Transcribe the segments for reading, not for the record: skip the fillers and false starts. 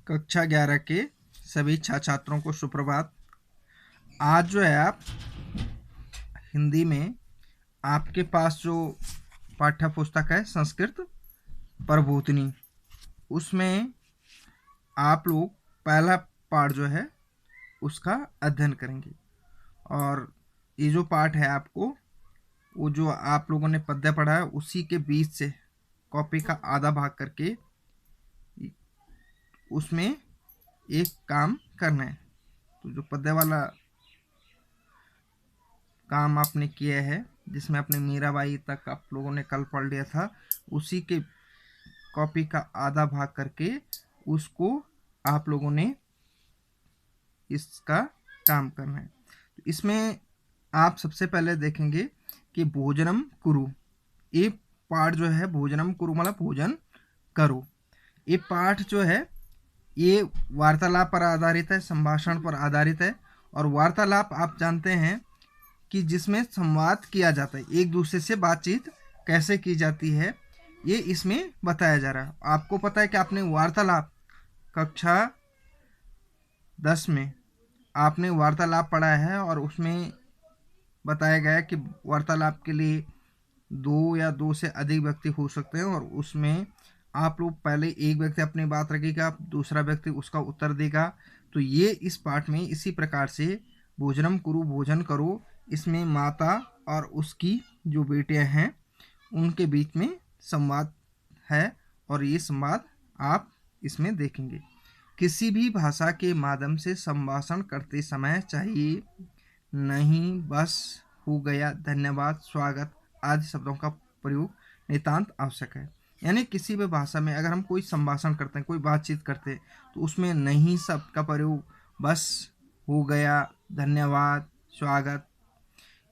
कक्षा 11 के सभी छात्रों को सुप्रभात। आज जो है आप हिंदी में आपके पास जो पाठ्य पुस्तक है संस्कृत प्रबोधिनी, उसमें आप लोग पहला पाठ जो है उसका अध्ययन करेंगे। और ये जो पाठ है आपको वो जो आप लोगों ने पद्य पढ़ा है उसी के बीच से कॉपी का आधा भाग करके उसमें एक काम करना है। तो जो पद्य वाला काम आपने किया है जिसमें अपने मीराबाई तक आप लोगों ने कल पढ़ लिया था, उसी के कॉपी का आधा भाग करके उसको आप लोगों ने इसका काम करना है। तो इसमें आप सबसे पहले देखेंगे कि भोजनम कुरु, ये पाठ जो है भोजनम कुरु मतलब भोजन करो। ये पाठ जो है ये वार्तालाप पर आधारित है, संभाषण पर आधारित है। और वार्तालाप आप जानते हैं कि जिसमें संवाद किया जाता है, एक दूसरे से बातचीत कैसे की जाती है, ये इसमें बताया जा रहा है। आपको पता है कि आपने वार्तालाप कक्षा 10 में आपने वार्तालाप पढ़ा है और उसमें बताया गया है कि वार्तालाप के लिए 2 या 2 से अधिक व्यक्ति हो सकते हैं और उसमें आप लोग पहले एक व्यक्ति अपनी बात रखेगा, दूसरा व्यक्ति उसका उत्तर देगा। तो ये इस पाठ में इसी प्रकार से भोजनम कुरु भोजन करो, इसमें माता और उसकी जो बेटियां हैं उनके बीच में संवाद है और ये संवाद आप इसमें देखेंगे। किसी भी भाषा के माध्यम से संभाषण करते समय चाहिए नहीं, बस, हो गया, धन्यवाद, स्वागत आदि शब्दों का प्रयोग नितांत आवश्यक है। यानी किसी भी भाषा में अगर हम कोई संभाषण करते हैं, कोई बातचीत करते हैं, तो उसमें नहीं शब्द का प्रयोग, बस, हो गया, धन्यवाद, स्वागत,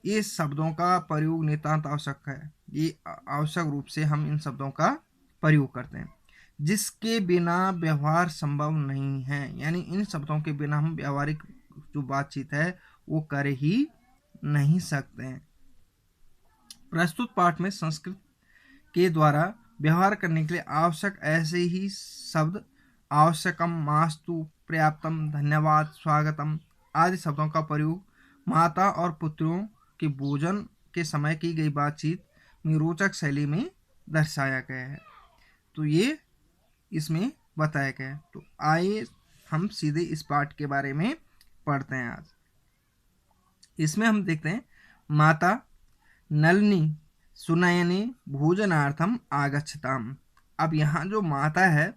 ये शब्दों का प्रयोग नितांत आवश्यक है। ये आवश्यक रूप से हम इन शब्दों का प्रयोग करते हैं, जिसके बिना व्यवहार संभव नहीं है। यानी इन शब्दों के बिना हम व्यावहारिक जो बातचीत है वो कर ही नहीं सकते हैं। प्रस्तुत पाठ में संस्कृत के द्वारा व्यवहार करने के लिए आवश्यक ऐसे ही शब्द आवश्यकम, मास्तु, पर्याप्तम, धन्यवाद, स्वागतम आदि शब्दों का प्रयोग माता और पुत्रों के भोजन के समय की गई बातचीत में रोचक शैली में दर्शाया गया है। तो ये इसमें बताया गया है। तो आइए हम सीधे इस पाठ के बारे में पढ़ते हैं। आज इसमें हम देखते हैं माता नलिनी सुनयने भोजनार्थम आगच्छताम। अब यहाँ जो माता है,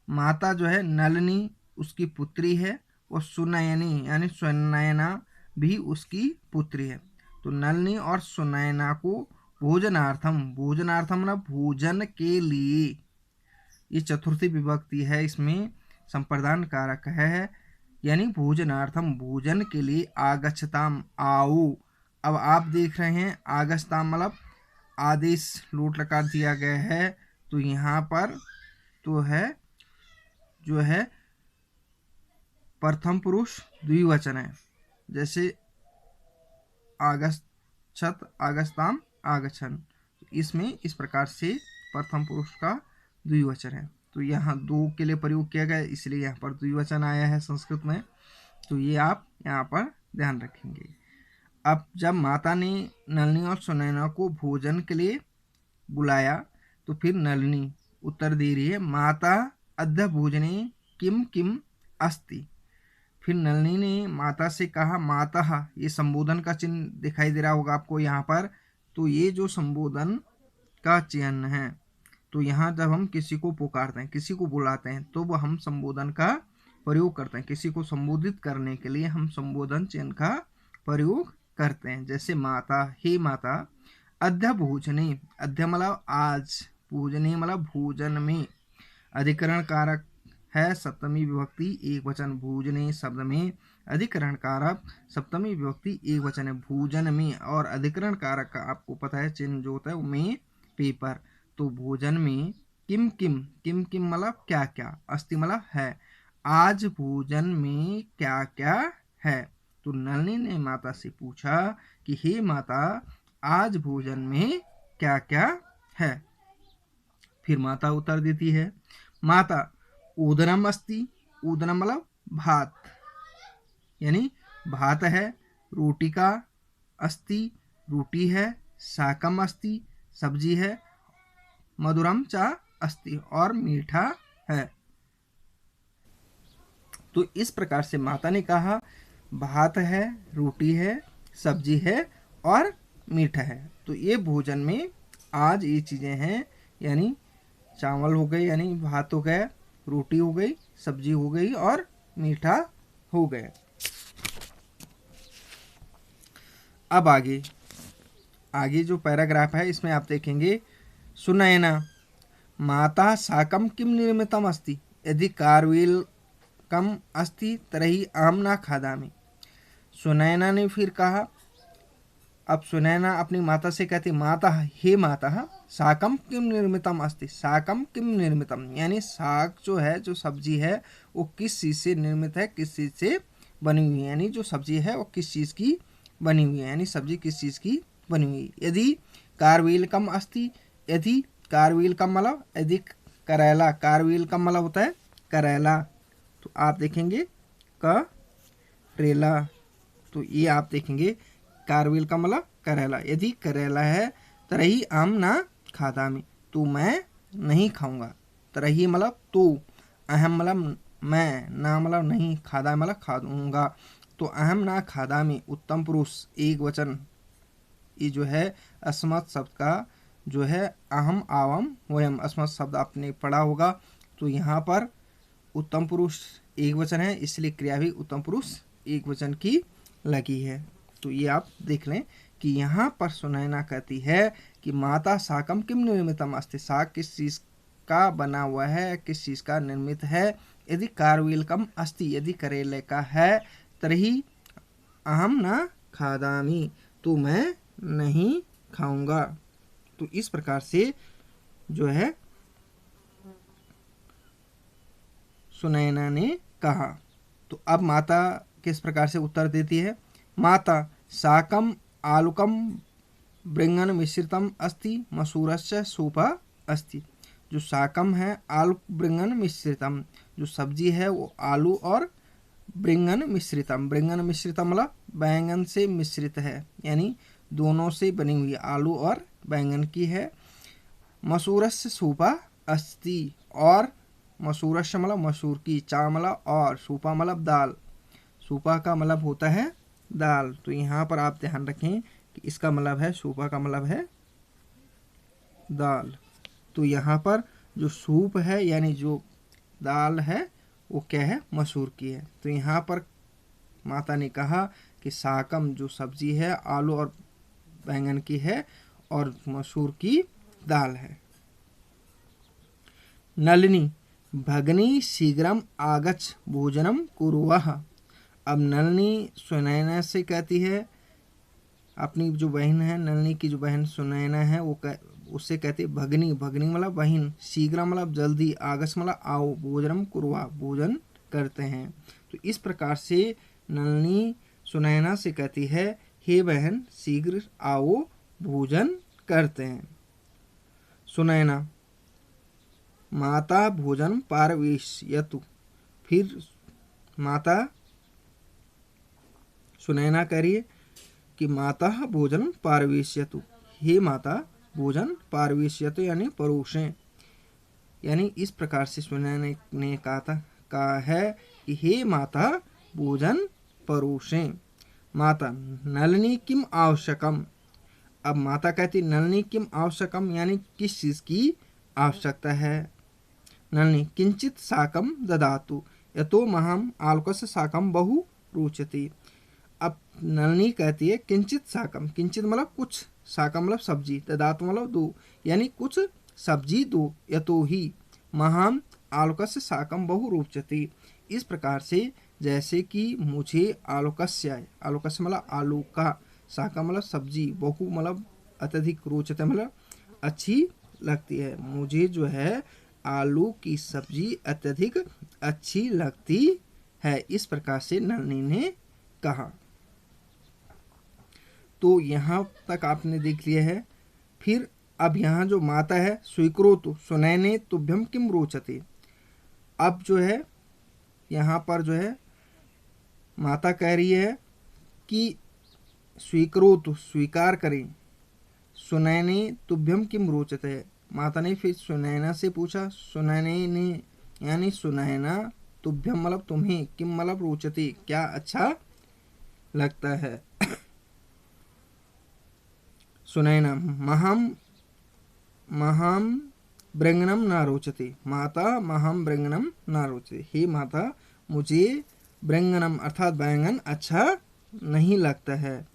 माता जो है नलिनी उसकी पुत्री है और सुनयनी यानी सुनयना भी उसकी पुत्री है। तो नलिनी और सुनयना को भोजनार्थम, भोजनार्थम मतलब भोजन के लिए, ये चतुर्थी विभक्ति है, इसमें संप्रदान कारक है, यानी भोजनार्थम भोजन के लिए आगच्छताम आओ। अब आप देख रहे हैं आगच्छताम मतलब आदेश लोट लकार दिया गया है। तो यहाँ पर तो है जो है प्रथम पुरुष द्विवचन है, जैसे आगच्छत, आगच्छताम, आगच्छन, इसमें इस प्रकार से प्रथम पुरुष का द्विवचन है। तो यहाँ 2 के लिए प्रयोग किया गया, इसलिए यहाँ पर द्विवचन आया है संस्कृत में। तो ये आप यहाँ पर ध्यान रखेंगे। अब जब माता ने नलिनी और सुनैना को भोजन के लिए बुलाया तो फिर नलिनी उत्तर दे रही है माता अद्य भोजने किम किम अस्ति। फिर नलिनी ने माता से कहा, माता, ये संबोधन का चिन्ह दिखाई दे रहा होगा आपको यहाँ पर। तो ये जो संबोधन का चिन्ह है, तो यहाँ जब हम किसी को पुकारते हैं, किसी को बुलाते हैं, तो वह हम संबोधन का प्रयोग करते हैं। किसी को संबोधित करने के लिए हम संबोधन चिन्ह का प्रयोग करते हैं। जैसे माता, हे माता, अद्य भोजने, अद्य मतलब आज, भोजने मतलब भोजन में, अधिकरण कारक है सप्तमी विभक्ति एक वचन, भोजने शब्द में अधिकरण कारक सप्तमी विभक्ति एक वचन है भोजन में। और अधिकरण कारक का आपको पता है चिन्ह जो होता है वो में पेपर। तो भोजन में किम किम, किम किम मतलब क्या क्या, अस्ति मतलब है, आज भोजन में क्या क्या है। तो नलिनी ने माता से पूछा कि हे माता, आज भोजन में क्या क्या है। फिर माता उत्तर देती है, माता ओदनम अस्ति ऊदनम मतलब भात, यानी भात है, रोटी का अस्ति, रोटी है, शाकम अस्ति, सब्जी है, मधुरम चा अस्ति और मीठा है। तो इस प्रकार से माता ने कहा भात है, रोटी है, सब्जी है और मीठा है। तो ये भोजन में आज ये चीज़ें हैं, यानी चावल हो गए, यानी भात हो गया, रोटी हो गई, सब्जी हो गई और मीठा हो गया। अब आगे जो पैराग्राफ है इसमें आप देखेंगे, सुनयना माता साकम किम निर्मितम अस्ति यदि कारवेल कम अस्ति तरही आम ना खादामी। सुनैना ने फिर कहा, अब सुनैना अपनी माता से कहती, माता हे माता साकम किम निर्मितम अस्ति, साकम किम निर्मितम यानी साग जो है, जो सब्जी है वो किस चीज़ से निर्मित है, किस चीज़ से बनी हुई है, यानी जो सब्जी है वो किस चीज़ की बनी हुई है, यानी सब्जी किस चीज़ की बनी हुई। यदि कारवेलकम अस्ति, यदि कारवेलकम मतलब यदि करेला, कारवेलकम मतलब होता है करेला, तो आप देखेंगे करेला, तो ये आप देखेंगे कारवेलकम मतलब करेला। यदि करेला है तरही आम ना खाता में, तो मैं नहीं खाऊंगा। तरही मतलब तो, अहम मतलब मैं, ना मतलब नहीं, खादा मतलब खाऊंगा। तो अहम ना खादा में उत्तम पुरुष एक वचन, ये जो है अस्मत् शब्द का जो है अहम आवम वयम, अस्मत् शब्द आपने पढ़ा होगा। तो यहाँ पर उत्तम पुरुष एक वचन है, इसलिए क्रिया भी उत्तम पुरुष एक वचन की लगी है। तो ये आप देख लें कि यहाँ पर सुनैना कहती है कि माता साकम किम निर्मितम अस्ति, साग किस चीज़ का बना हुआ है, किस चीज़ का निर्मित है। यदि कारवेलकम अस्ति, यदि करेले का है, तरही अहम ना खादामी, तो मैं नहीं खाऊंगा। तो इस प्रकार से जो है सुनैना ने कहा। तो अब माता किस प्रकार से उत्तर देती है, माता साकम आलुकम ब्रिंगन मिश्रितम अस्ति मसूरस्य सूपा अस्ति। जो साकम है आलू ब्रिंगन मिश्रितम, जो सब्जी है वो आलू और ब्रिंगन मिश्रितम, ब्रिंगन मिश्रितम मतलब बैंगन से मिश्रित है, यानी दोनों से बनी हुई, आलू और बैंगन की है। मसूरस्य सूपा अस्ति, और मसूरस्य मतलब मसूर की, चा मतलब और, सूपा मतलब दाल, सूपा का मतलब होता है दाल। तो यहाँ पर आप ध्यान रखें कि इसका मतलब है, सूपा का मतलब है दाल। तो यहाँ पर जो सूप है यानी जो दाल है वो क्या है, मसूर की है। तो यहाँ पर माता ने कहा कि साकम जो सब्जी है आलू और बैंगन की है और मसूर की दाल है। नलिनी भगनी शीघ्रम आगच्छ भोजनम कुरुवः। अब नलिनी सुनैना से कहती है, अपनी जो बहन है, नलिनी की जो बहन सुनैना है वो उससे कहती है भगनी, भगनी मतलब बहन, शीघ्र मतलब जल्दी, आगस मतलब आओ, भोजनम कुरुवा भोजन करते हैं। तो इस प्रकार से नलिनी सुनैना से कहती है, हे बहन शीघ्र आओ भोजन करते हैं। सुनैना माता भोजन पारवेश्यतु, फिर माता सुनैना कह रही है कि माता भोजन पारवेश्यतु, हे माता भोजन पारवेश्यतु यानी परोसें, यानी इस प्रकार से सुनैना ने कहा है कि हे माता भोजन परोसें। माता नलिनी किम आवश्यकम, अब माता कहती नलिनी किम आवश्यकम यानी किस चीज़ की आवश्यकता है। नलिनी किंचित शाकम ददातु यतो महम आलुकस्य शाकम बहु रुचति। अब नलिनी कहती है किंचित शाकम, किंचित मतलब कुछ, शाकम मतलब सब्जी, ददातु मतलब दो, यानी कुछ सब्जी दो, यतो ही महाम आलुकस्य शाकम बहु रुचति, इस प्रकार से जैसे कि मुझे आलुकस्य, आलुकस्य मतलब आलू का, शाकम मतलब सब्जी, बहु मतलब अत्यधिक, रुचते मतलब अच्छी लगती है, मुझे जो है आलू की सब्जी अत्यधिक अच्छी लगती है, इस प्रकार से नलिनी ने कहा। तो यहाँ तक आपने देख लिया है। फिर अब यहाँ जो माता है, स्वीकरोतु सुनैने तुभ्यम किम रोचते, अब जो है यहाँ पर जो है माता कह रही है कि स्वीकरोतु स्वीकार करें, सुनैने तुभ्यम किम रोचते। माता ने फिर सुनैना से पूछा, सुनैने ने यानी सुनैना, तुभ्यम मतलब तुम्हें, किम मतलब रोचते क्या अच्छा लगता है। सुनैना महम महम ब्रंगनम ना रोचते, माता महम ब्रंगनम ना रोचते, हे माता मुझे ब्रंगनम अर्थात बैंगन अच्छा नहीं लगता है।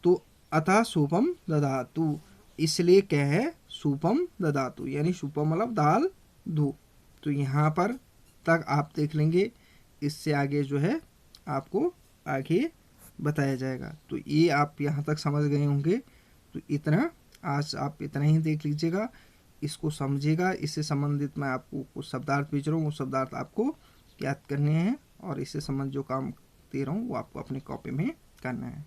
तो अतः सूपम ददातु, इसलिए क्या है सूपम ददातु, यानी सूपम मतलब दाल दो। तो यहाँ पर तक आप देख लेंगे, इससे आगे जो है आपको आगे बताया जाएगा। तो ये आप यहाँ तक समझ गए होंगे। तो इतना आज आप इतना ही देख लीजिएगा, इसको समझिएगा। इससे संबंधित मैं आपको कुछ शब्दार्थ भेज रहा हूँ, वो शब्दार्थ आपको याद करने हैं और इससे संबंधित जो काम दे रहा हूँ वो आपको अपनी कॉपी में करना है।